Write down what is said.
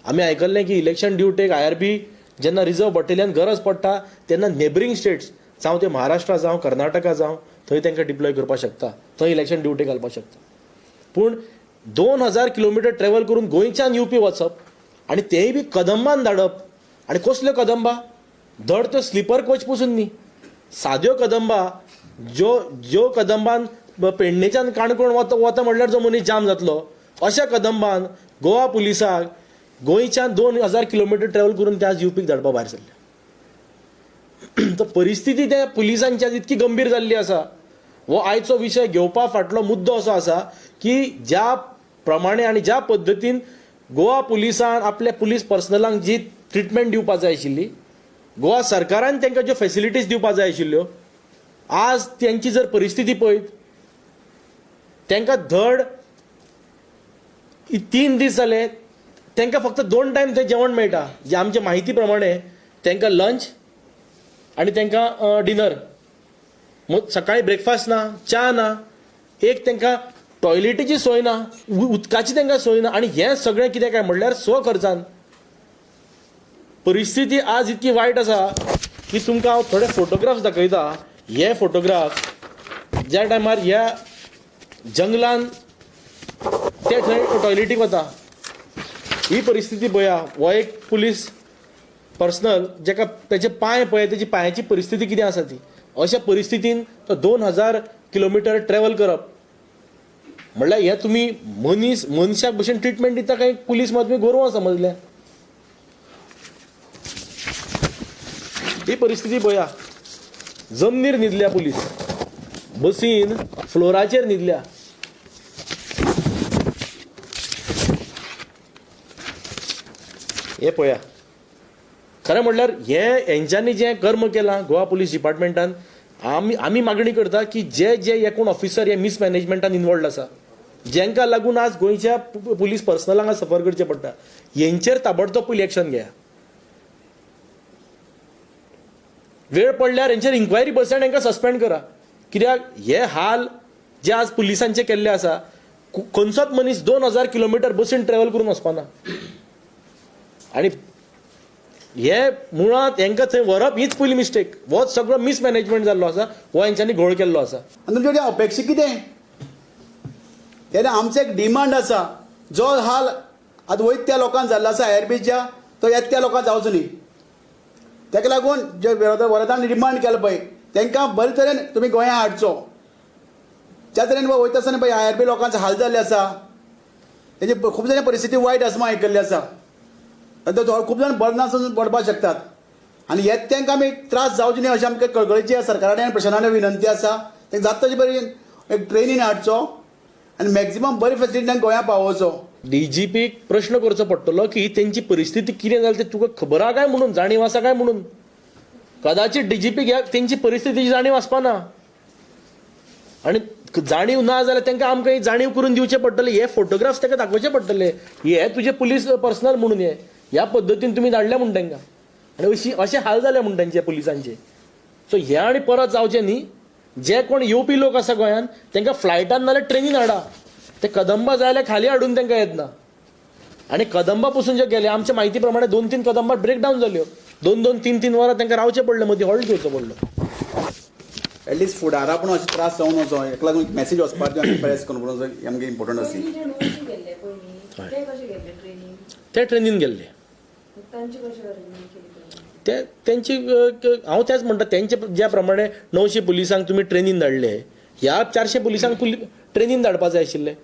आमी आयकल्लें की इलेक्शन ड्युटेक IRB जेन्ना रिजर्व बटालियन गरज पडटा तेन्ना नेबरिंग स्टेट्स जावं ते महाराष्ट्रा जावं कर्नाटका जावं थंय तांकां डिप्लॉय करपाक शकता, थंय इलेक्शन ड्युटी घालपाक शकता. पूण 2000 किलोमिटर ट्रॅव्हल करून गोंयच्यान येवपी वचप आनी तेय बी कदंबान धाडप. आनी कसल्यो कदंबा? धड त्यो स्लिपर कोच पसून न्ही, साद्यो कदंबा ज्यो कदंबान पेडणेच्यान काणकोण वता म्हणल्यार जो मनीस जाम जातलो, अशा कदंबान गोवा पुलिसाक गोंयच्यान 2000 किलोमिटर ट्रॅव्हल करून त्या येवपीक धाडपा भायर सरल्या. तर परिस्थिती त्या पुलिसांची इतकी गंभीर जाल्ली आसा. हो आयचो विशय घेवपा फाटलो मुद्दो असो आसा की ज्या प्रमाणे आनी ज्या पद्दतीन गोवा पुलिसान आपल्या पुलीस पर्सनलांक जी ट्रिटमेंट दिवपाक जाय आशिल्ली, गोवा सरकारान तांकां ज्यो फॅसिलिटीज दिवपाक जाय आशिल्ल्यो, आज त्यांची जर परिस्थिती पळयत, तांकां धड 3 दीस जाले तांकां फक्त 2 टायम थंय जेवण मेळटा. जे आमच्या माहिती प्रमाणे तांकां लंच आनी तांकां डिनर. सकाळी ब्रेकफास्ट ना, च्या ना, एक तांकां टॉयलेटीची सोय ना, उदकाची तांकां सोय ना. आनी हें सगळें कितें काय म्हणल्यार स्वखर्चान. परिस्थिती आज इतकी वायट आसा की तुमकां हांव थोडे फोटोग्राफ्स दाखयता. हे फोटोग्राफ ज्या टायमार ह्या जंगलान ते थंय टॉयलेटीक वता, ही परिस्थिती पळया. हो एक पुलीस पर्सनल जेका त्याचे पांय पळय, त्याची पांयाची परिस्थिती कितें आसा ती. अशा परिस्थितीन तो 2000 किलोमिटर ट्रॅव्हल करप म्हणल्यार हे तुमी मनशाक भशेन ट्रिटमेंट दिता काय पुलीस मात तुमी गोरवां समजल्या. ही परिस्थिती पळया. जमनीर न्हिदल्या पुलीस, बसीन फ्लोराचेर न्हिदल्या. हे पळया. खरें म्हणल्यार हेंच्यांनी जें कर्म केलां गोवा पुलीस डिपार्टमेंटान, आमी मागणी करता की जे एकूण ऑफिसर हे मिसमॅनेजमेंटान इन्वॉल्ड आसा, जेंका लागून आज गोंयच्या पुलीस पर्सनलांक सफर करचें पडटा, हेंचेर ताबडतोब पयली एक्शन घेया. वेळ पडल्यार हेंचेर इन्क्वायरी बसयन हेंकां सस्पेंड करा. कित्याक हे हाल जे आज पुलिसांचे केल्ले आसा, खंयचोच मनीस 2000 किलोमिटर बसीन ट्रॅव्हल करून वचपाना. आनी हे मुळात हेंकां थंय व्हरप हीच पयली मिस्टेक. हो सगळो मिसमॅनेजमेंट जाल्लो आसा, हो हेंच्यांनी घोळ केल्लो आसा. आनी तुमचे अपेक्षा कितें? तेन्ना आमचो एक डिमांड आसा, जो हाल आतां वयत त्या लोकांक जाल्लो आसा IRBच्या, तो येत त्या लोकांक जावचो न्ही. ताका लागून जे विरोधान डिमांड केला पळय, तांकां बरे तरेन तुमी गोंयांत हाडचो. ज्या तरेन वयता आसतना पळय IRB लोकांचो हाल जाल्ले आसा, तेजी खूब जाणां परिस्थिती वायट आसा म्हण आयकल्ली आसा. खूब जाण बर्नासून पडपाक शकतात. आनी येत तांकां आमी त्रास जावचे न्ही अशें आमकां कळकळीची सरकारान आनी प्रशासनान विनंती आसा. तांकां जाता तशी बरी एक ट्रेनीन हाडचो आनी मॅक्झिमम बरी फॅसिलिटी तांकां गोंयांत पावोवचो. DGPक प्रश्न करचो पडटलो की तेंची परिस्थिती कितें जाली तें तुका खबर आहा काय म्हणून, जाणीव आसा काय म्हणून. कदाचित DGPक ह्या तेंची परिस्थितीची जाणीव आसपाना. आनी जाणीव ना जाल्यार तांकां आमकां ही जाणीव करून दिवचें पडटलें. हे फोटोग्राफ्स ताका दाखोवचे पडटले, हे तुजे पुलीस पर्सनल म्हणून हे ह्या पद्दतीन तुमी धाडले म्हूण तांकां. आनी अशे हाल जाले म्हूण तांचे पुलिसांचे. सो हे आनी परत जावचें न्ही. जे कोण येवपी लोक आसा गोंयांत तांकां फ्लायटान नाल्यार ट्रेनीन हाडा. ते कदंबा जाय जाल्यार खाली हाडून तांकां येत ना. आनी कदंबा पसून जे गेले, आमच्या म्हायती प्रमाणे 2-3 कदंबा ब्रेक डावन जाल्यो. 2-2, 3-3 वरां तांकां रावचें पडलें, मदीं हॉल्ट घेवचो पडलो. एटलिस्ट फुडारा पूण अशें त्रास जावन वचो, हेका लागून मेसेज वचपाचो आनी प्रेस कॉन्फरन्स आमकां इम्पॉर्टंट आसली. ते ट्रेनीन गेल्ले. त्यांची हांव तेच म्हणटा, तेंचे ज्या प्रमाणे 900 पुलिसांक तुमी ट्रेनीन धाडले, ह्या 400 पुलिसांक ट्रेनीन धाडपा जाय आशिल्ले.